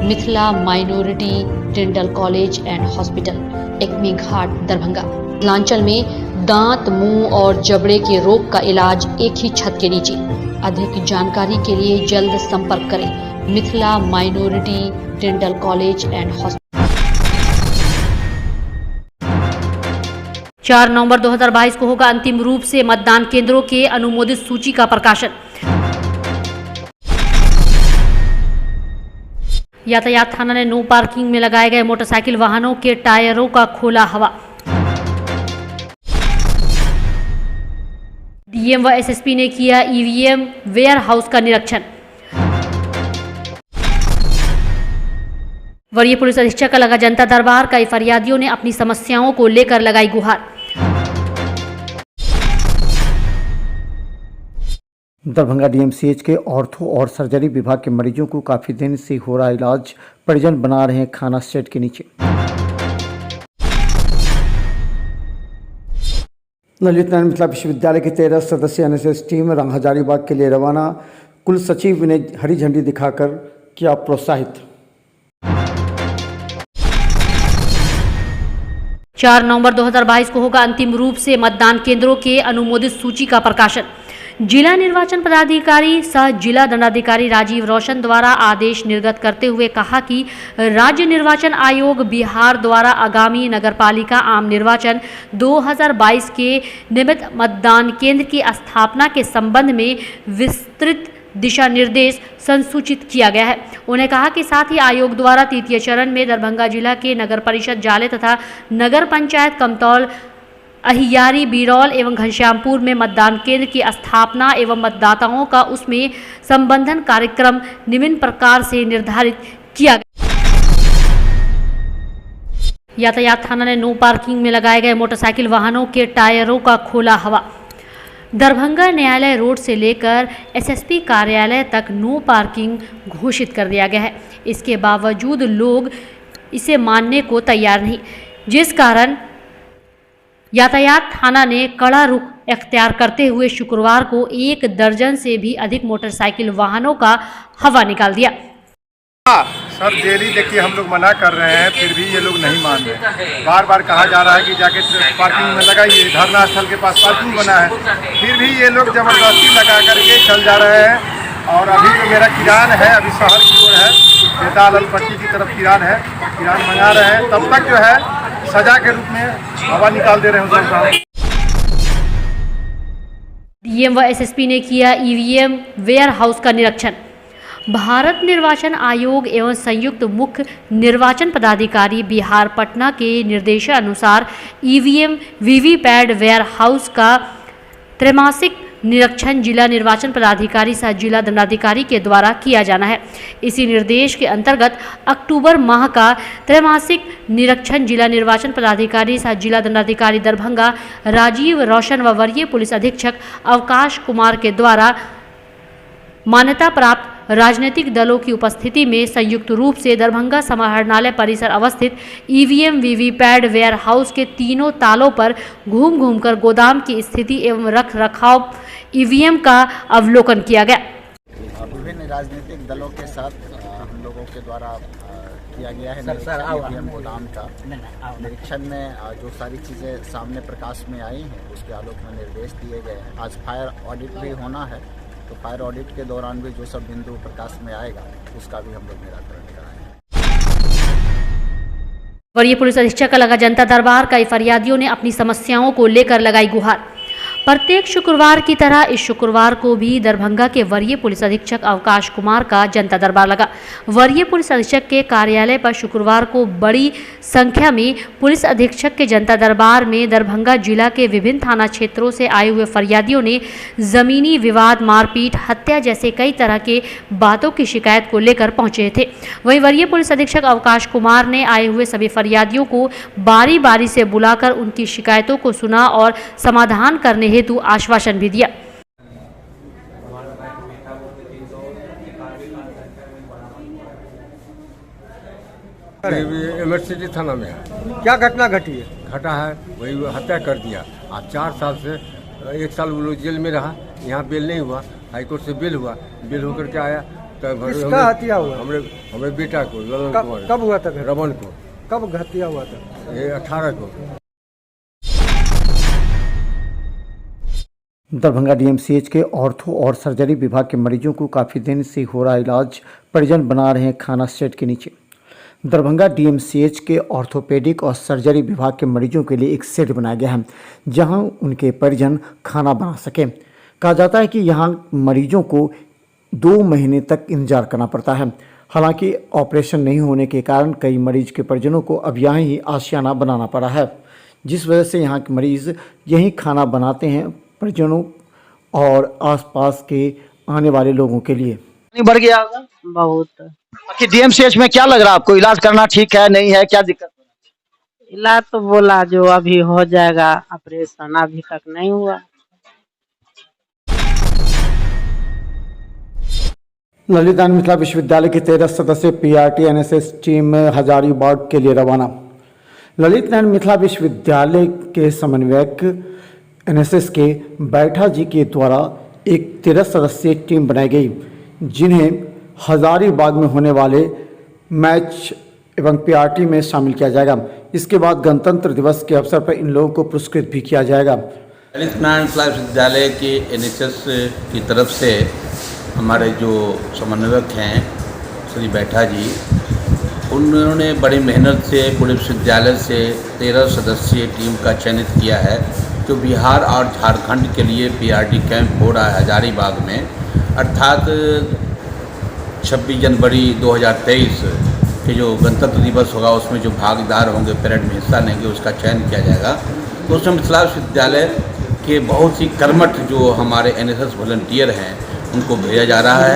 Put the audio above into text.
Mithila minority dental college and hospital, Ekmi Ghat, Darbhanga. Mithilanchal में दांत, मुंह और जबड़े के रोग का इलाज एक ही छत के नीचे। अधिक जानकारी के लिए जल्द संपर्क करें Mithila minority dental college and hospital. 4 नवंबर 2022 को होगा अंतिम रूप से मतदान केंद्रों के अनुमोदित सूची का प्रकाशन। यातायात थाना ने नो पार्किंग में लगाए गए मोटरसाइकिल वाहनों के टायरों का खोला हवा। डीएम व एसएसपी ने किया ईवीएम वेयर हाउस का निरीक्षण। वरीय पुलिस अधीक्षक का लगा जनता दरबार, कई फरियादियों ने अपनी समस्याओं को लेकर लगाई गुहार। दरभंगा डीएमसीएच के ऑर्थो और सर्जरी विभाग के मरीजों को काफी दिन से हो रहा इलाज परिजन बना रहे हैं खाना शेड के नीचे। ललित नारायण मिथिला विश्वविद्यालय की 13 सदस्यीय एनएसएस टीम रंग हजारीबाग के लिए रवाना। कुल सचिव ने हरी झंडी दिखाकर किया प्रोत्साहित। 4 नवंबर 2022 को होगा अंतिम रूप से मतदान केंद्रों के अनुमोदित सूची का प्रकाशन। जिला निर्वाचन पदाधिकारी सह जिला दंडाधिकारी राजीव रोशन द्वारा आदेश निर्गत करते हुए कहा कि राज्य निर्वाचन आयोग बिहार द्वारा आगामी नगरपालिका आम निर्वाचन 2022 के निमित्त मतदान केंद्र की स्थापना के संबंध में विस्तृत दिशा निर्देश संसूचित किया गया है। उन्हें कहा कि साथ ही आयोग द्वारा तृतीय चरण में दरभंगा जिला के नगर परिषद जाले तथा नगर पंचायत कमतौल, अहियारी, बिरौल एवं घनश्यामपुर में मतदान केंद्र की स्थापना एवं मतदाताओं का उसमें संबंधन कार्यक्रम निम्न प्रकार से निर्धारित किया गया। यातायात थाना ने नो पार्किंग में लगाए गए मोटरसाइकिल वाहनों के टायरों का खोला हवा। दरभंगा न्यायालय रोड से लेकर एसएसपी कार्यालय तक नो पार्किंग घोषित कर दिया गया है। इसके बावजूद लोग इसे मानने को तैयार नहीं, जिस कारण यातायात थाना ने कड़ा रुख अख्तियार करते हुए शुक्रवार को 1 दर्जन से भी अधिक मोटरसाइकिल वाहनों का हवा निकाल दिया। सर डेली देखिए हम लोग मना कर रहे हैं, फिर भी ये लोग नहीं मान रहे। बार बार कहा जा रहा है कि जाके पार्किंग में लगाइए, धरना स्थल के पास पार्किंग बना है, फिर भी ये लोग जबरदस्ती लगा करके चल जा रहे हैं। और अभी जो मेरा किरान है, अभी शहर की ओर है, बेताल पट्टी की तरफ किरान है, किरान मंगा रहे हैं, तब तक जो है सजा के रूप में हवा निकाल दे रहे हैं। डीएम व एसएसपी ने किया ईवीएम वेयर हाउस का निरीक्षण। भारत निर्वाचन आयोग एवं संयुक्त मुख्य निर्वाचन पदाधिकारी बिहार पटना के निर्देशानुसार ईवीएम वीवीपैट वेयर हाउस का त्रैमासिक निरीक्षण जिला निर्वाचन पदाधिकारी सह जिला दंडाधिकारी के द्वारा किया जाना है। इसी निर्देश के अंतर्गत अक्टूबर माह का त्रैमासिक निरीक्षण जिला निर्वाचन पदाधिकारी सह जिला दंडाधिकारी दरभंगा राजीव रोशन व वरीय पुलिस अधीक्षक अवकाश कुमार के द्वारा मान्यता प्राप्त राजनीतिक दलों की उपस्थिति में संयुक्त रूप से दरभंगा समाहरणालय परिसर अवस्थित ईवीएम वीवीपैट वेयर हाउस के तीनों तालों पर घूम कर गोदाम की स्थिति एवं रख रखाव ईवीएम का अवलोकन किया गया। विभिन्न राजनीतिक दलों के साथ हम लोगों के द्वारा किया गया है ईवीएम गोदाम का निरीक्षण में जो सारी चीज़ें सामने प्रकाश में आई हैं उसके आलोक में निर्देश दिए गए हैं। आज फायर ऑडिट भी होना है, तो फायर ऑडिट के दौरान भी जो सब बिंदु प्रकाश में आएगा उसका भी हम लोग निराकरण कराएंगे। वरीय पुलिस अधीक्षक का लगा जनता दरबार, कई फरियादियों ने अपनी समस्याओं को लेकर लगाई गुहार। प्रत्येक शुक्रवार की तरह इस शुक्रवार को भी दरभंगा के वरीय पुलिस अधीक्षक अवकाश कुमार का जनता दरबार लगा। वरीय पुलिस अधीक्षक के कार्यालय पर शुक्रवार को बड़ी संख्या में पुलिस अधीक्षक के जनता दरबार में दरभंगा जिला के विभिन्न थाना क्षेत्रों से आए हुए फरियादियों ने जमीनी विवाद, मारपीट, हत्या जैसे कई तरह के बातों की शिकायत को लेकर पहुंचे थे। वहीं वरीय पुलिस अधीक्षक अवकाश कुमार ने आए हुए सभी फरियादियों को बारी बारी से बुलाकर उनकी शिकायतों को सुना और समाधान करने हेतु आश्वासन भी दिया। यूनिवर्सिटी थाना में है। क्या घटना घटी है? घटा है वही हत्या कर दिया। आज 4 साल से 1 साल वो लोग जेल में रहा, यहाँ बेल नहीं हुआ, हाईकोर्ट से बेल हुआ। बेल होकर के आया किसका हत्या हुआ? हमारे बेटा को ललन कुमार। कब हुआ था? रमन को। कब हत्या हुआ था? ये 18 को। दरभंगा डीएमसीएच के ऑर्थो और सर्जरी विभाग के मरीजों को काफ़ी दिन से हो रहा इलाज परिजन बना रहे हैं खाना सेट के नीचे। दरभंगा डीएमसीएच के ऑर्थोपेडिक और सर्जरी विभाग के मरीजों के लिए एक सेट बनाया गया है जहां उनके परिजन खाना बना सकें। कहा जाता है कि यहां मरीजों को 2 महीने तक इंतजार करना पड़ता है। हालांकि ऑपरेशन नहीं होने के कारण कई मरीज के परिजनों को अब यहाँ ही आशियाना बनाना पड़ा है, जिस वजह से यहाँ के मरीज यहीं खाना बनाते हैं परिजनों और आसपास के आने वाले लोगों के लिए। बढ़ गया होगा बहुत। कि डीएमसीएच में क्या लग रहा है आपको? इलाज करना ठीक है, नहीं है, क्या दिक्कत? इलाज तो बोला जो अभी हो जाएगा, ऑपरेशन अभी तक नहीं हुआ। ललित नारायण मिथिला विश्वविद्यालय की 13 सदस्यीय पीआरटी एनएसएस टीम हजारीबाग के लिए रवाना। ललित नारायण मिथिला विश्वविद्यालय के समन्वयक एनएसएस के बैठा जी के द्वारा एक 13 सदस्यीय टीम बनाई गई, जिन्हें हजारीबाग में होने वाले मैच एवं पीआरटी में शामिल किया जाएगा। इसके बाद गणतंत्र दिवस के अवसर पर इन लोगों को पुरस्कृत भी किया जाएगा। ललित नारायण मिथिला विश्वविद्यालय के एनएसएस की तरफ से हमारे जो समन्वयक हैं श्री बैठा जी, उन्होंने बड़ी मेहनत से पूरे विश्वविद्यालय से 13 सदस्यीय टीम का चयनित किया है, जो बिहार और झारखंड के लिए पीआरटी कैंप हो रहा है हजारीबाग में, अर्थात 26 जनवरी 2023 के जो गणतंत्र दिवस होगा उसमें जो भागीदार होंगे, परेड में हिस्सा लेंगे, उसका चयन किया जाएगा। तो उसमें मिथिला विश्वविद्यालय के बहुत ही कर्मठ जो हमारे एनएसएस वॉलंटियर हैं उनको भेजा जा रहा है।